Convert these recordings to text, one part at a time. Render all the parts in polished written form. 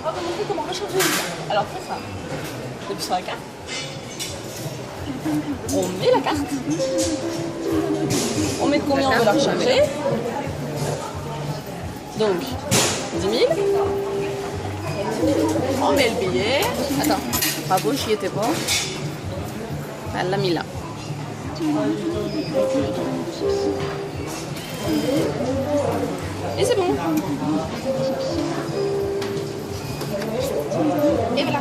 On va vous montrer comment recharger une carte. Alors très simple. Depuis sur la carte. On met la carte. On met combien on veut la recharger. Donc 10 000. On met le billet. Attends, bravo, j'y étais pas. Elle l'a mis là. Et c'est bon. Et voilà.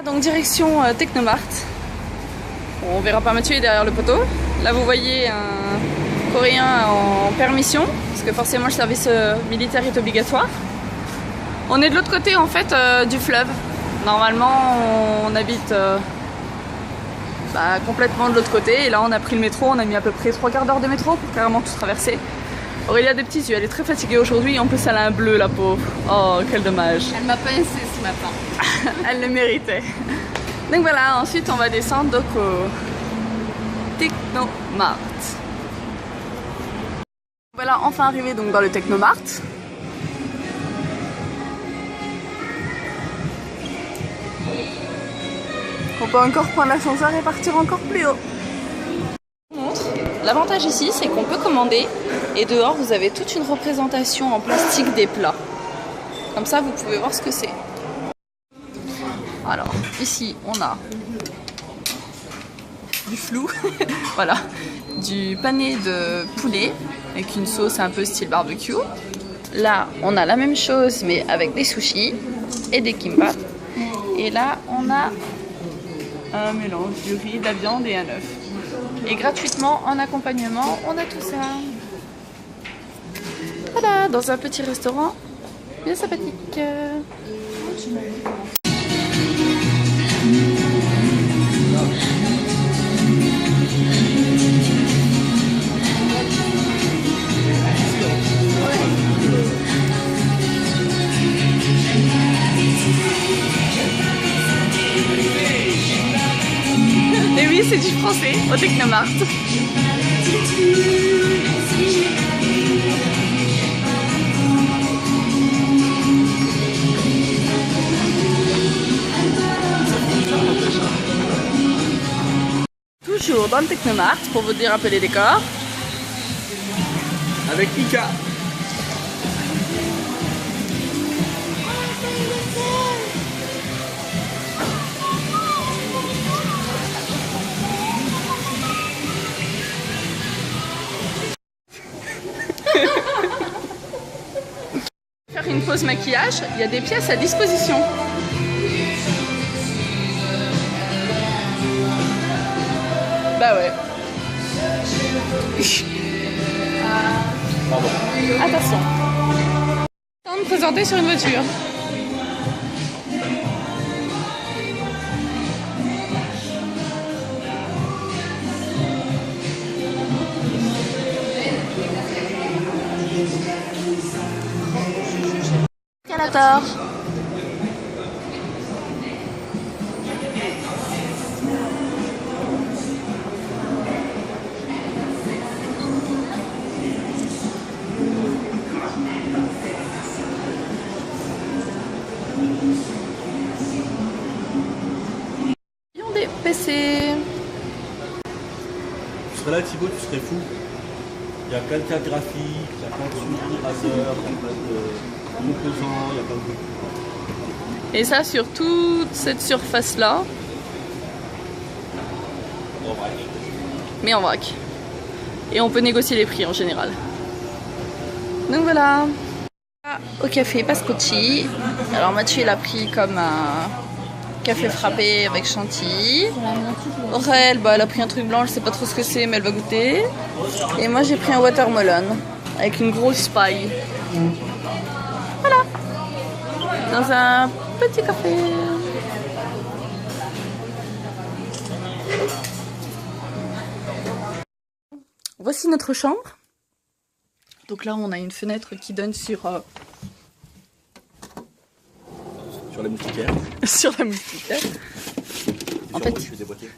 Donc direction Technomart. Bon, on verra pas Mathieu est derrière le poteau. Là vous voyez un Coréen en permission, parce que forcément le service militaire est obligatoire. On est de l'autre côté en fait du fleuve. Normalement on habite complètement de l'autre côté, et là on a pris le métro, on a mis à peu près 3 quarts d'heure de métro pour carrément tout traverser. Aurélie a des petits yeux, elle est très fatiguée aujourd'hui, en plus elle a un bleu la pauvre. Oh quel dommage. Elle m'a pincé ce matin. Elle le méritait. Donc voilà, ensuite on va descendre donc au Technomart. Voilà, enfin arrivé donc dans le Technomart. On peut encore prendre l'ascenseur et partir encore plus haut. L'avantage ici, c'est qu'on peut commander et dehors vous avez toute une représentation en plastique des plats. Comme ça, vous pouvez voir ce que c'est. Alors, ici, on a du flou, voilà, du pané de poulet avec une sauce un peu style barbecue. Là, on a la même chose mais avec des sushis et des kimbap. Et là, on a un mélange du riz, de la viande et un œuf. Et gratuitement, en accompagnement, on a tout ça. Voilà, dans un petit restaurant bien sympathique. Et oui, c'est du français au Technomart. Toujours dans le Technomart pour vous dire un peu les décors. Avec Ika. Faire une pause maquillage, il y a des pièces à disposition. Bah ouais. Attention. Temps de présenter sur une voiture. Escalator. Des PC. Tu serais là Thibaut, tu serais fou. Il y a plein de cartes graphiques, il y a plein de souris Razer, il y a plein de composants, il y a plein de... Et ça sur toute cette surface là. En vrac. Mais en vrac. Et on peut négocier les prix en général. Donc voilà. Au café Pascocci. Alors Mathieu il a pris comme un café frappé avec chantilly. Aurel, bah, elle a pris un truc blanc, je sais pas trop ce que c'est mais elle va goûter. Et moi j'ai pris un watermelon avec une grosse paille. Voilà. Dans un petit café. Voici notre chambre. Donc là on a une fenêtre qui donne sur Sur la moustiquaire. sur la moustiquaire. En fait,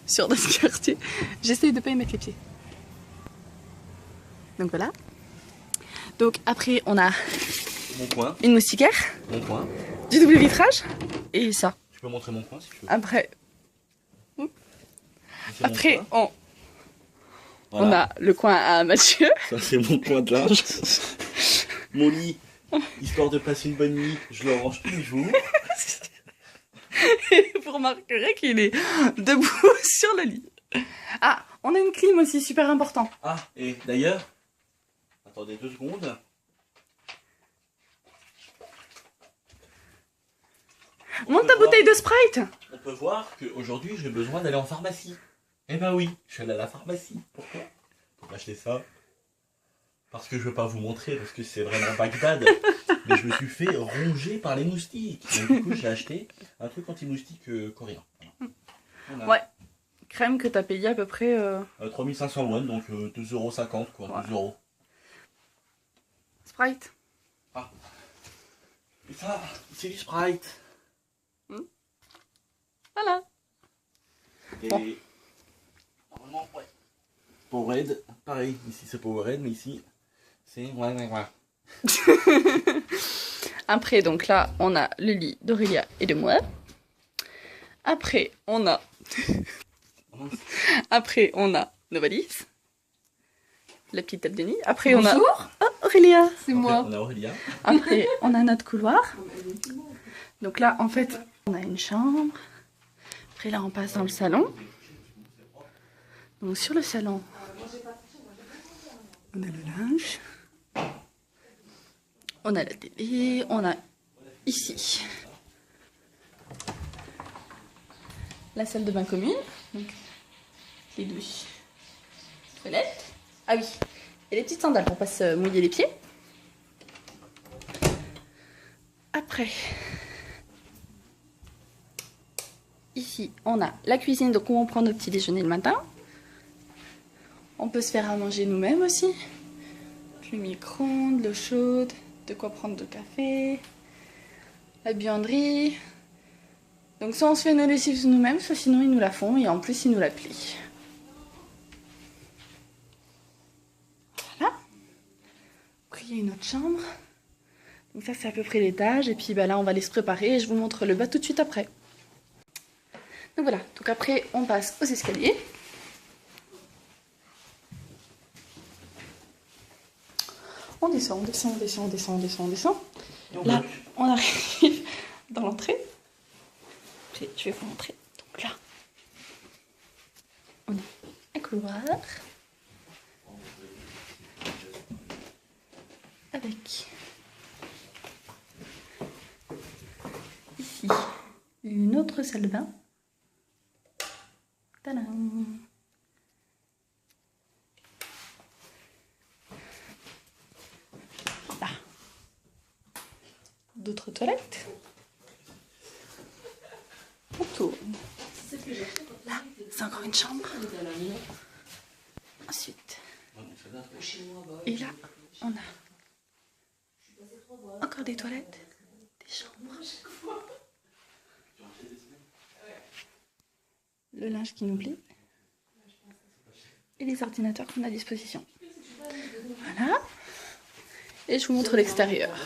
sur notre quartier. J'essaye de pas y mettre les pieds. Donc voilà. Donc après on a Mon coin. Une moustiquaire. Mon coin. Du double vitrage. Et ça. Tu peux montrer mon coin si tu veux. Après, C'est mon après coin. on Voilà. a le coin à Mathieu. Ça c'est mon coin de linge. Mon lit. Histoire de passer une bonne nuit, je le range tous les jours. Et vous remarquerez qu'il est debout sur le lit. Ah, on a une clim aussi, super important. Ah, et d'ailleurs, attendez 2 secondes. Monte ta bouteille de Sprite. On peut voir qu'aujourd'hui j'ai besoin d'aller en pharmacie. Eh ben oui, je suis allé à la pharmacie. Pourquoi? Pour m'acheter ça. Parce que je veux pas vous montrer, parce que c'est vraiment Bagdad. Mais je me suis fait ronger par les moustiques. Donc du coup j'ai acheté un truc anti-moustique coréen. Voilà. Ouais. Crème que t'as payé à peu près... 3500 won, donc 2,50 € quoi, Ouais. 2 €. Sprite. Et ça, c'est du Sprite. Voilà. Et Bon. normalement, ouais. Powerade, pareil. Ici c'est Powerade, mais ici c'est ouais. Après, donc là, on a le lit d'Aurélia et de moi. Après, on a... Après, on a nos valises. La petite table de nuit. Après, on a... Bonjour, Oh, Aurélia. c'est moi. On a Aurélia. Après, on a notre couloir. Donc là, en fait, on a une chambre. Après, là, on passe dans le salon. Donc sur le salon, on a le linge. On a la télé. On a ici la salle de bain commune. Donc, les douches, toilettes. Ah oui, et les petites sandales pour pas se mouiller les pieds. Après, ici, on a la cuisine, donc on prend nos petits déjeuners le matin. On peut se faire à manger nous-mêmes aussi. Le micro-ondes, l'eau chaude, de quoi prendre de café, la buanderie. Donc soit on se fait nos lessives nous-mêmes, soit sinon ils nous la font et en plus ils nous la plient. Voilà. Après il y a une autre chambre. Donc ça c'est à peu près l'étage et puis bah, là on va aller se préparer et je vous montre le bas tout de suite après. Donc voilà, donc après on passe aux escaliers. On descend, on descend, on descend, on descend, on descend, on descend. Là, on arrive dans l'entrée. Je vais vous montrer. Donc là, on a un couloir. Avec ici une autre salle de bain. Tadam! Là, d'autres toilettes. On tourne. Là, c'est encore une chambre. Ensuite. Et là, on a encore des toilettes, des chambres. Le linge qui nous plie. Et les ordinateurs qu'on a à disposition. Voilà. Et je vous montre l'extérieur.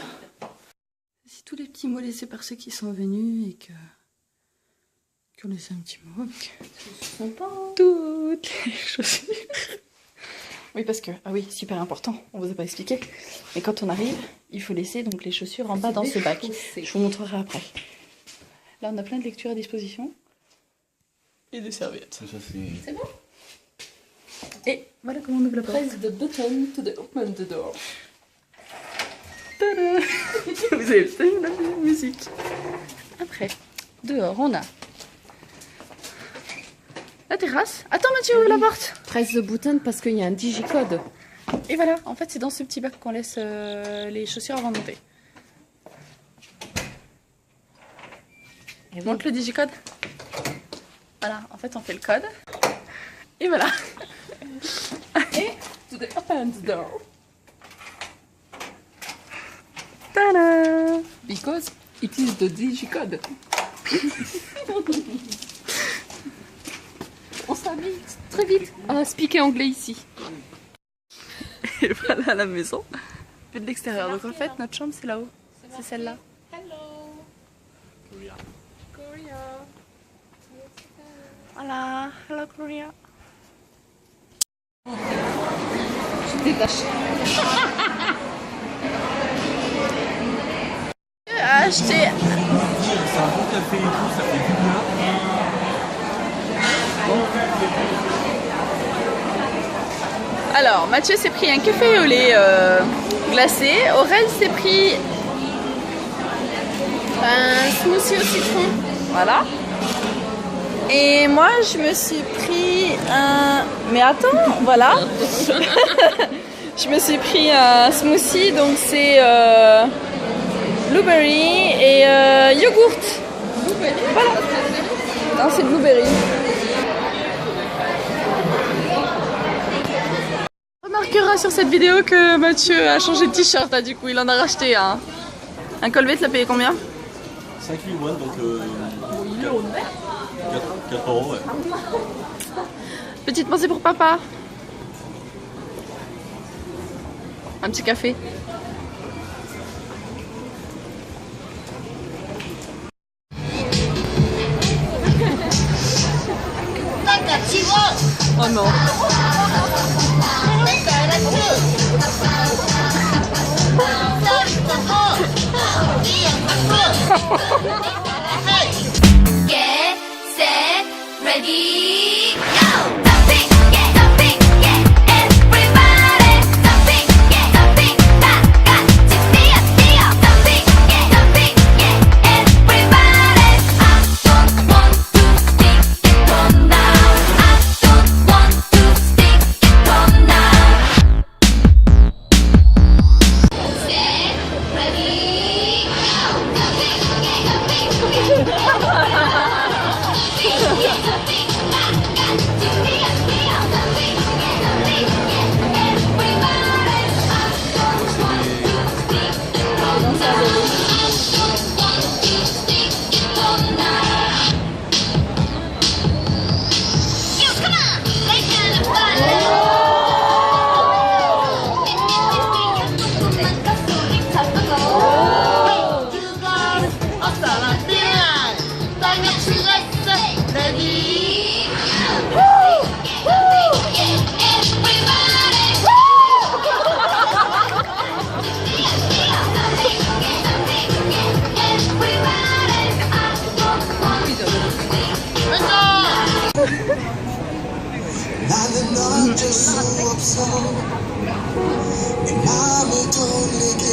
C'est tous les petits mots laissés par ceux qui sont venus et qui ont laissé un petit mot. Toutes les chaussures. Oui, parce que, ah oui, super important, on vous a pas expliqué. Mais quand on arrive, il faut laisser donc les chaussures en bas dans ce bac. Je vous montrerai après. Là, on a plein de lectures à disposition. Et des serviettes. Ça, c'est... C'est bon? Et voilà comment on ouvre la porte. Press the button to open the door. Tada. Vous avez vu la musique. Après, dehors, on a la terrasse. Attends Mathieu, ouvre la porte. Press the button parce qu'il y a un digicode. Et voilà, en fait c'est dans ce petit bac qu'on laisse les chaussures avant de monter. Et Montre le digicode. Voilà, en fait on fait le code. Et voilà. Et to the open the door. Tada. Because it is the digicode. On s'habille très vite à speaker anglais ici. Et voilà la maison. peu de l'extérieur. Donc en fait, notre chambre c'est là-haut. C'est celle-là. Voilà, hello Korea. Je détache. J'ai acheté. C'est un bon café et tout, ça fait du bien. Alors, Mathieu s'est pris un café au lait glacé. Aurel s'est pris un smoothie au citron. Voilà. Et moi, je me suis pris un... Mais attends, voilà. Je me suis pris un smoothie, donc c'est blueberry et yogourt. Voilà. Non, c'est blueberry. On remarquera sur cette vidéo que Mathieu a changé de t-shirt, hein, du coup il en a racheté un. Un Colbert, l'a payé combien? 5 000 won, donc 4 euros, ouais. Petite pensée pour papa. Un petit café. Oh non. Get set, ready, go! 나는 어쩔 수 없어 내 마음을 돌리긴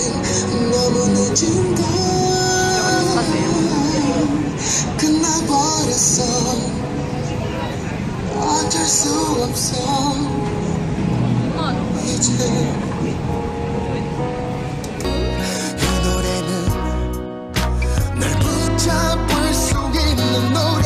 너무 늦은 걸 끝나버렸어 어쩔 수 없어 이제 이 노래는 널 붙잡을 수 있는 노래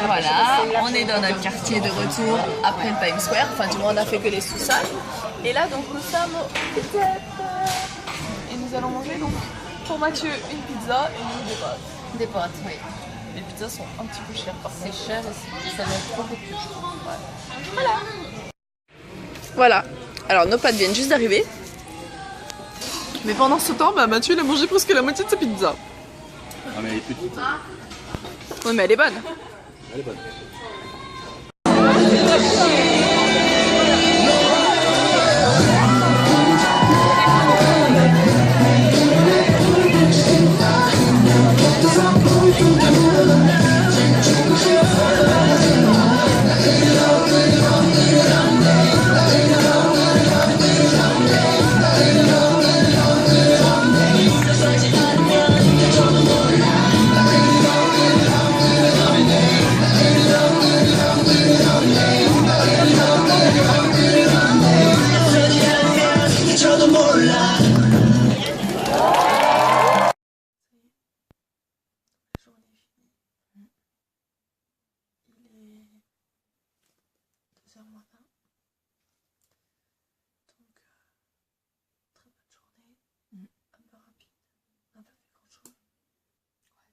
Voilà, on est dans notre quartier de retour après le Times Square. Enfin, du moins, on a fait que les sous-sols. Et là, donc, nous sommes au pizza. Et nous allons manger, donc, pour Mathieu, une pizza et nous, des pâtes. Des pâtes, oui. Les pizzas sont un petit peu chères, par C'est contre. cher et ça va être trop coûteux, je trouve. Voilà. Voilà. Alors, nos pâtes viennent juste d'arriver. Mais pendant ce temps, bah, Mathieu, il a mangé presque la moitié de sa pizza. Ah, mais elle est petite. Oui, mais elle est bonne. Elle est bonne. 저도 몰라 Journée finie. Il est 2h moins 20. Donc, très bonne journée. Un peu rapide. On n'a pas fait grand chose. On a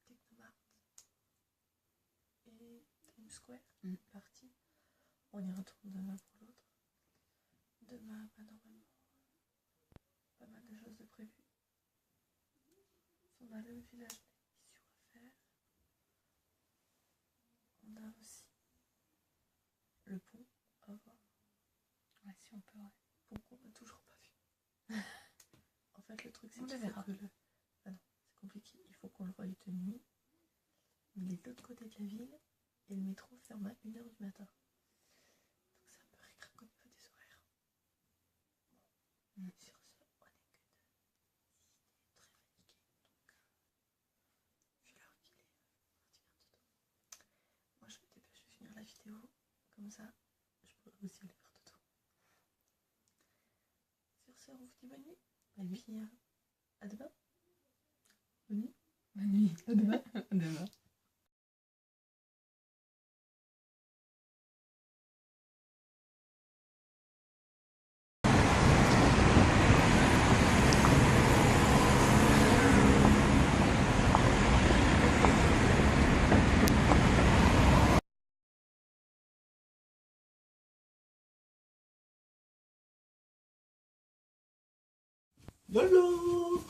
fait Technomart et Times Square. Partie. On y retourne demain pour l'autre. Demain, normalement, pas mal de choses de prévues. On a le village d'émission à faire. On a aussi le pont à voir. Ouais, si on peut, ouais. Pont qu'on n'a toujours pas vu. En fait, le truc, c'est qu'il faut que le... Ah non, c'est compliqué. Il faut qu'on le voie de nuit. Mais il est de l'autre côté de la ville et le métro ferme à 1h du matin. Donc c'est un peu ric-rac au niveau des horaires. Bon. Sur ce, on est que deux. Très fatigué. Donc je vais leur filer un petit verre de d'eau. Moi je me dépêche de finir la vidéo. Comme ça, je pourrai aussi aller faire de d'eau. Sur ce, on vous dit bonne nuit. Et puis à demain. Bonne nuit. Bonne nuit. À demain. À demain. YOLO